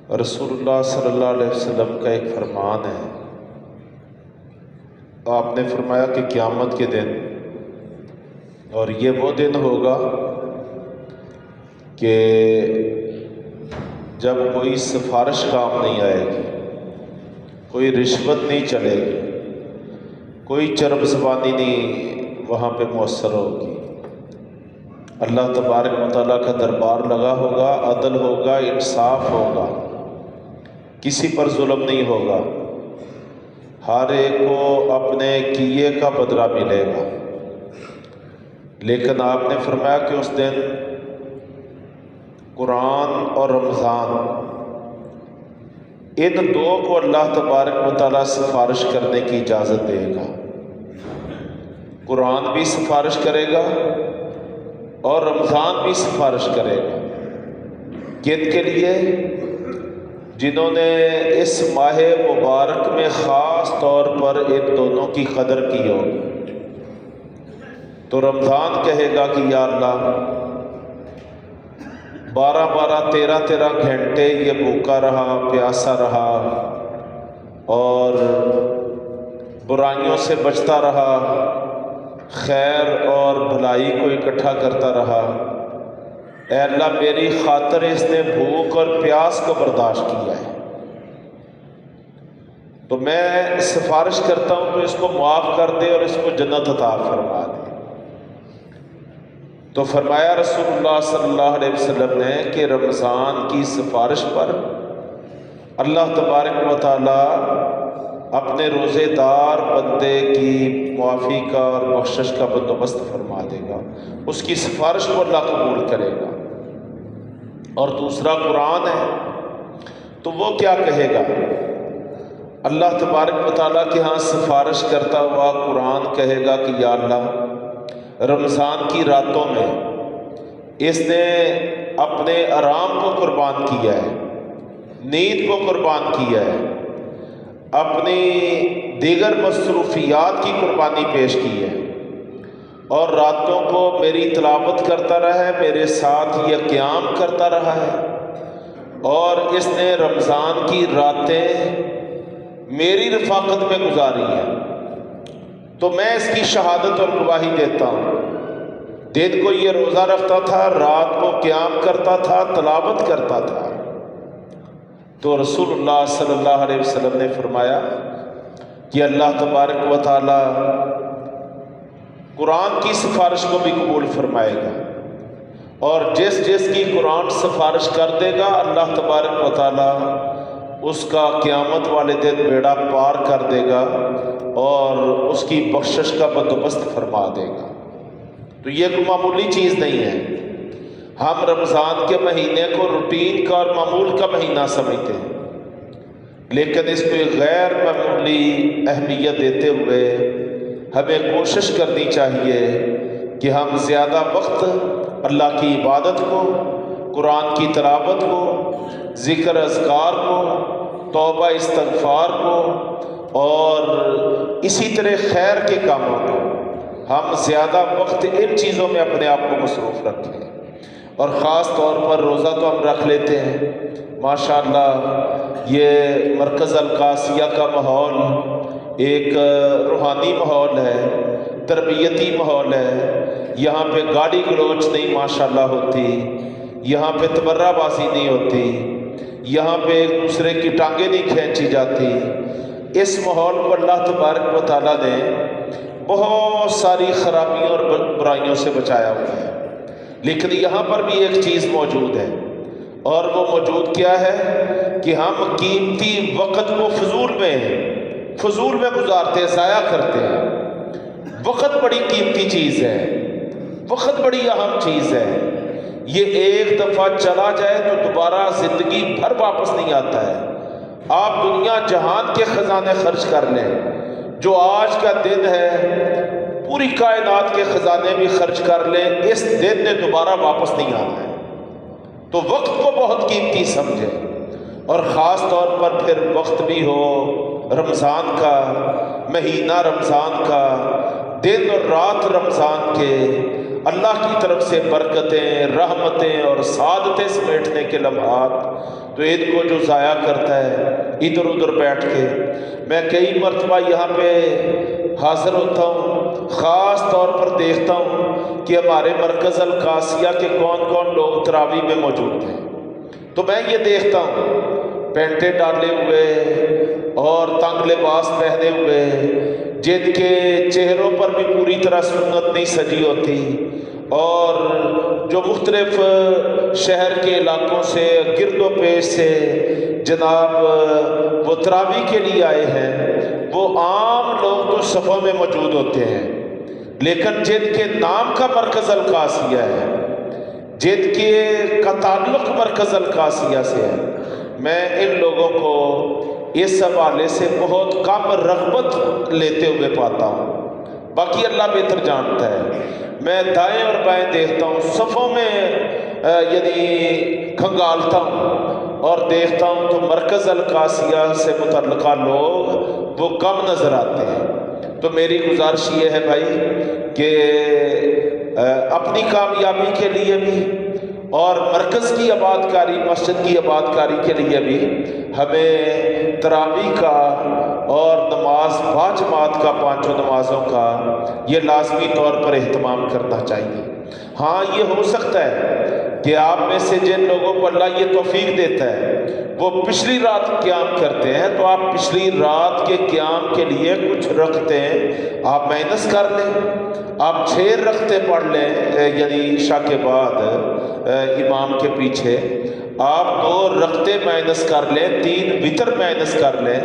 رسول اللہ صلی اللہ علیہ وسلم کا ایک فرمان ہے. آپ نے فرمایا کہ قیامت کے دن، اور یہ وہ دن ہوگا کہ جب کوئی سفارش کام نہیں آئے گی، کوئی رشوت نہیں چلے گی، کوئی چرب زبانی نہیں وہاں پہ مؤثر ہوگی. اللہ تبارک و تعالیٰ کا دربار لگا ہوگا، عدل ہوگا، انصاف ہوگا، کسی پر ظلم نہیں ہوگا، ہر ایک کو اپنے کیے کا بدلہ ملے گا. لیکن آپ نے فرمایا کہ اس دن قرآن اور رمضان، ان دو کو اللہ تبارک و تعالیٰ سفارش کرنے کی اجازت دے گا. قرآن بھی سفارش کرے گا اور رمضان بھی سفارش کرے گا. کن کے لیے؟ جنہوں نے اس ماہ مبارک میں خاص طور پر ان دونوں کی قدر کی ہو. تو رمضان کہے گا کہ یا اللہ 12 13 گھنٹے یہ بھوکا رہا، پیاسا رہا اور برائیوں سے بچتا رہا، خیر اور بھلائی کو اکٹھا کرتا رہا. اے اللہ میری خاطر اس نے بھوک اور پیاس کو برداشت کیا ہے، تو میں سفارش کرتا ہوں تو اس کو معاف کر دے اور اس کو جنت عطا فرما دے. تو فرمایا رسول اللہ صلی اللہ علیہ وسلم نے کہ رمضان کی سفارش پر اللہ تبارک و تعالیٰ اپنے روزے دار بندے کی معافی کا اور بخشش کا بندوبست فرما دے گا، اس کی سفارش کو اللہ قبول کرے گا. اور دوسرا قرآن ہے، تو وہ کیا کہے گا؟ اللہ تبارک و تعالیٰ کے ہاں سفارش کرتا ہوا قرآن کہے گا کہ یا اللہ رمضان کی راتوں میں اس نے اپنے آرام کو قربان کیا ہے، نیند کو قربان کیا ہے، اپنی دیگر مصروفیات کی قربانی پیش کی ہے، اور راتوں کو میری تلاوت کرتا رہا ہے، میرے ساتھ یہ قیام کرتا رہا ہے، اور اس نے رمضان کی راتیں میری رفاقت میں گزاری ہیں. تو میں اس کی شہادت اور گواہی دیتا ہوں. دن کو یہ روزہ رکھتا تھا، رات کو قیام کرتا تھا، تلاوت کرتا تھا. تو رسول اللہ صلی اللہ علیہ وسلم نے فرمایا کہ اللہ تبارک و تعالی قرآن کی سفارش کو بھی قبول فرمائے گا، اور جس کی قرآن سفارش کر دے گا اللہ تبارک و تعالی اس کا قیامت والے دن بیڑا پار کر دے گا اور اس کی بخشش کا بندوبست فرما دے گا. تو یہ کوئی معمولی چیز نہیں ہے. ہم رمضان کے مہینے کو روٹین کا اور معمول کا مہینہ سمجھتے ہیں، لیکن اس پہ غیر معمولی اہمیت دیتے ہوئے ہمیں کوشش کرنی چاہیے کہ ہم زیادہ وقت اللہ کی عبادت کو، قرآن کی تلاوت کو، ذکر اذکار کو، توبہ استغفار کو اور اسی طرح خیر کے کاموں کو ہم زیادہ وقت ان چیزوں میں اپنے آپ کو مصروف رکھیں. اور خاص طور پر روزہ تو ہم رکھ لیتے ہیں ماشاءاللہ. یہ مرکز القاسیہ کا ماحول ایک روحانی ماحول ہے، تربیتی ماحول ہے. یہاں پہ گاڑی گلوچ نہیں ماشاءاللہ ہوتی، یہاں پہ تبرہ بازی نہیں ہوتی، یہاں پہ ایک دوسرے کی ٹانگیں نہیں کھینچی جاتی. اس ماحول کو اللہ تبارک و تعالیٰ نے بہت ساری خرابیوں اور برائیوں سے بچایا ہوا ہے. لیکن یہاں پر بھی ایک چیز موجود ہے، اور وہ موجود کیا ہے کہ ہم قیمتی وقت کو فضول میں گزارتے ہیں، ضائع کرتے ہیں. وقت بڑی قیمتی چیز ہے، وقت بڑی اہم چیز ہے. یہ ایک دفعہ چلا جائے تو دوبارہ زندگی بھر واپس نہیں آتا ہے. آپ دنیا جہان کے خزانے خرچ کر لیں، جو آج کا دن ہے پوری کائنات کے خزانے بھی خرچ کر لیں، اس دن نے دوبارہ واپس نہیں آنا ہے. تو وقت کو بہت قیمتی سمجھیں، اور خاص طور پر پھر وقت بھی ہو رمضان کا، مہینہ رمضان کا، دن اور رات رمضان کے، اللہ کی طرف سے برکتیں، رحمتیں اور سعادتیں سمیٹنے کے لمحات. تو عید کو جو ضائع کرتا ہے ادھر ادھر بیٹھ کے، میں کئی مرتبہ یہاں پہ حاضر ہوتا ہوں، خاص طور پر دیکھتا ہوں کہ ہمارے مرکز القاسیہ کے کون کون لوگ تراویح میں موجود ہیں، تو میں یہ دیکھتا ہوں پینٹیں ڈالے ہوئے اور تنگ لباس پہنے ہوئے، جن کے چہروں پر بھی پوری طرح سنت نہیں سجی ہوتی، اور جو مختلف شہر کے علاقوں سے گرد و پیش سے جناب وہ تراویح کے لیے آئے ہیں، وہ عام لوگ تو صفوں میں موجود ہوتے ہیں، لیکن جن کے نام کا مرکز القاسیہ ہے، جن کے کا تعلق مرکز القاسیہ سے ہے، میں ان لوگوں کو اس حوالے سے بہت کم رغبت لیتے ہوئے پاتا ہوں۔ باقی اللہ بہتر جانتا ہے، میں دائیں اور بائیں دیکھتا ہوں، صفوں میں یعنی کھنگالتا ہوں اور دیکھتا ہوں تو مرکز القاسیہ سے متعلقہ لوگ وہ کم نظر آتے ہیں۔ تو میری گزارش یہ ہے بھائی کہ اپنی کامیابی کے لیے بھی اور مرکز کی آباد کاری، مسجد کی آباد کاری کے لیے بھی ہمیں تراویح کا اور نماز باجماعت کا، پانچوں نمازوں کا یہ لازمی طور پر اہتمام کرنا چاہیے۔ ہاں یہ ہو سکتا ہے کہ آپ میں سے جن لوگوں کو اللہ یہ توفیق دیتا ہے وہ پچھلی رات قیام کرتے ہیں، تو آپ پچھلی رات کے قیام کے لیے کچھ رکھتے ہیں آپ مائنس کر لیں، آپ 6 رکھتے پڑھ لیں، یعنی عشاء کے بعد امام کے پیچھے آپ 2 رکھتے مائنس کر لیں، 3 وتر مائنس کر لیں،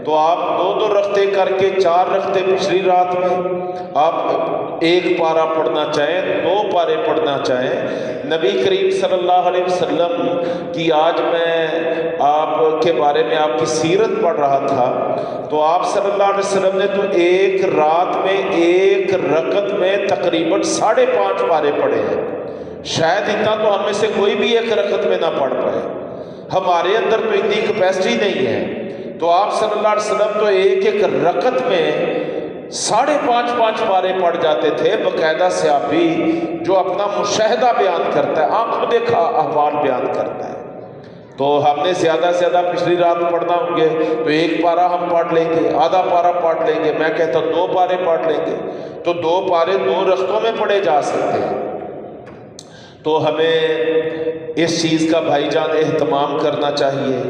تو آپ 2 رکھتے کر کے 4 رکھتے پچھلی رات میں آپ 1 پارہ پڑھنا چاہیں، 2 پارے پڑھنا چاہیں۔ نبی کریم صلی اللہ علیہ وسلم کی آج میں آپ کے بارے میں آپ کی سیرت پڑھ رہا تھا، تو آپ صلی اللہ علیہ وسلم نے تو ایک رات میں 1 رکعت میں تقریباً 5.5 پارے پڑھے ہیں۔ شاید اتنا تو ہم میں سے کوئی بھی 1 رکعت میں نہ پڑھ پائے، ہمارے اندر تو اتنی کیپیسٹی نہیں ہے، تو آپ صلی اللہ علیہ وسلم تو ایک رکعت میں 5.5 پارے پڑھ جاتے تھے۔ باقاعدہ صحابی جو اپنا مشاہدہ بیان کرتا ہے، آنکھوں دیکھا احوال بیان کرتا ہے، تو ہم نے زیادہ سے زیادہ پچھلی رات پڑھنا ہوں گے تو 1 پارہ ہم پڑھ لیں گے، آدھا پارہ پڑھ لیں گے، میں کہتا ہوں 2 پارے پڑھ لیں گے، تو 2 پارے 2 رکعتوں میں پڑھے جا سکتے ہیں۔ تو ہمیں اس چیز کا بھائی جان اہتمام کرنا چاہیے۔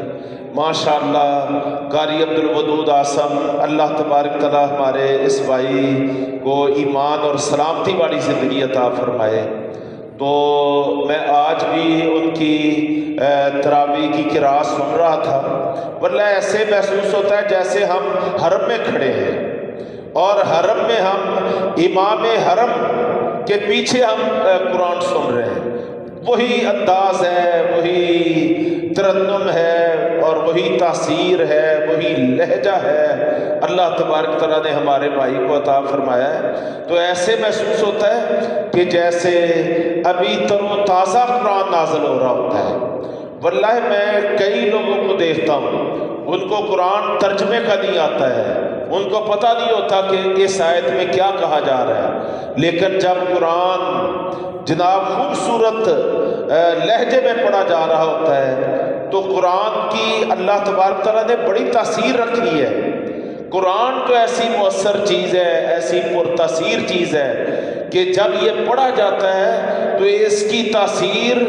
ماشاءاللہ قاری عبد الودود آسم، اللہ تبارک تعالیٰ ہمارے اس بھائی کو ایمان اور سلامتی والی زندگی عطا فرمائے۔ تو میں آج بھی ان کی تراویح کی قراءت سن رہا تھا، واللہ ایسے محسوس ہوتا ہے جیسے ہم حرم میں کھڑے ہیں اور حرم میں ہم امام حرم کے پیچھے ہم قرآن سن رہے ہیں، وہی انداز ہے، وہی ترنم ہے اور وہی تاثیر ہے، وہی لہجہ ہے، اللہ تبارک تعالیٰ نے ہمارے بھائی کو عطا فرمایا ہے۔ تو ایسے محسوس ہوتا ہے کہ جیسے ابھی تر و تازہ قرآن نازل ہو رہا ہوتا ہے۔ واللہ میں کئی لوگوں کو دیکھتا ہوں، ان کو قرآن ترجمے کا نہیں آتا ہے، ان کو پتہ نہیں ہوتا کہ اس آیت میں کیا کہا جا رہا ہے، لیکن جب قرآن جناب خوبصورت لہجے میں پڑھا جا رہا ہوتا ہے تو قرآن کی اللہ تبارک تعالیٰ نے بڑی تاثیر رکھی ہے۔ قرآن تو ایسی مؤثر چیز ہے، ایسی پرتاثیر چیز ہے کہ جب یہ پڑھا جاتا ہے تو اس کی تاثیر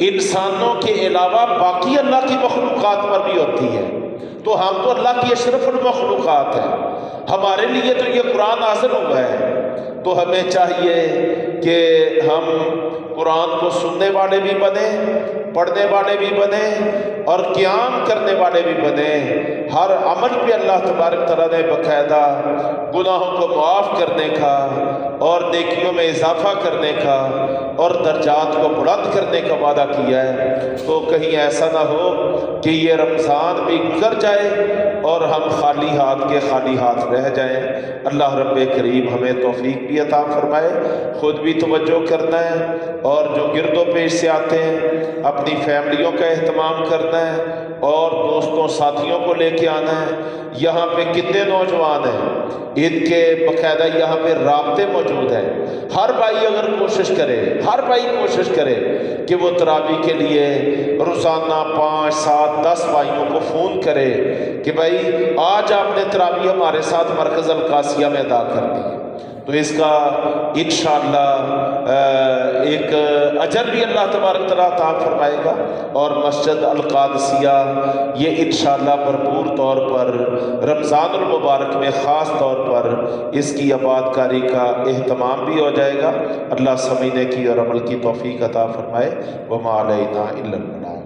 انسانوں کے علاوہ باقی اللہ کی مخلوقات پر بھی ہوتی ہے۔ تو ہم تو اللہ کی اشرف المخلوقات ہیں، ہمارے لیے تو یہ قرآن نازل ہوا ہے، تو ہمیں چاہیے کہ ہم قرآن کو سننے والے بھی بنیں، پڑھنے والے بھی بنیں اور قیام کرنے والے بھی بنیں۔ ہر عمل پہ اللہ تبارک تعالیٰ نے باقاعدہ گناہوں کو معاف کرنے کا اور نیکیوں میں اضافہ کرنے کا اور درجات کو بلند کرنے کا وعدہ کیا ہے۔ تو کہیں ایسا نہ ہو کہ یہ رمضان بھی گزر جائے اور ہم خالی ہاتھ رہ جائیں۔ اللہ رب کریم ہمیں توفیق بھی عطا فرمائے، خود بھی توجہ کرنا ہے اور جو گرد و پیش سے آتے ہیں اپنی فیملیوں کا اہتمام کرنا ہے اور دوستوں ساتھیوں کو لے کے آنا ہے۔ یہاں پہ کتنے نوجوان ہیں، ان کے باقاعدہ یہاں پہ رابطے موجود ہیں۔ ہر بھائی اگر کوشش کرے، ہر بھائی کوشش کرے کہ وہ تراویح کے لیے روزانہ 5 7 10 بھائیوں کو فون کرے کہ بھائی آج آپ نے تراویح ہمارے ساتھ مرکز القاسیہ میں ادا کرنی ہے، تو اس کا انشاءاللہ ایک اجر بھی اللہ تبارک تعالیٰ عطا فرمائے گا، اور مسجد القادسیہ یہ انشاءاللہ بھرپور طور پر رمضان المبارک میں خاص طور پر اس کی آباد کاری کا اہتمام بھی ہو جائے گا۔ اللہ سمجھنے کی اور عمل کی توفیق عطا فرمائے۔ وما علینا الا البلاغ۔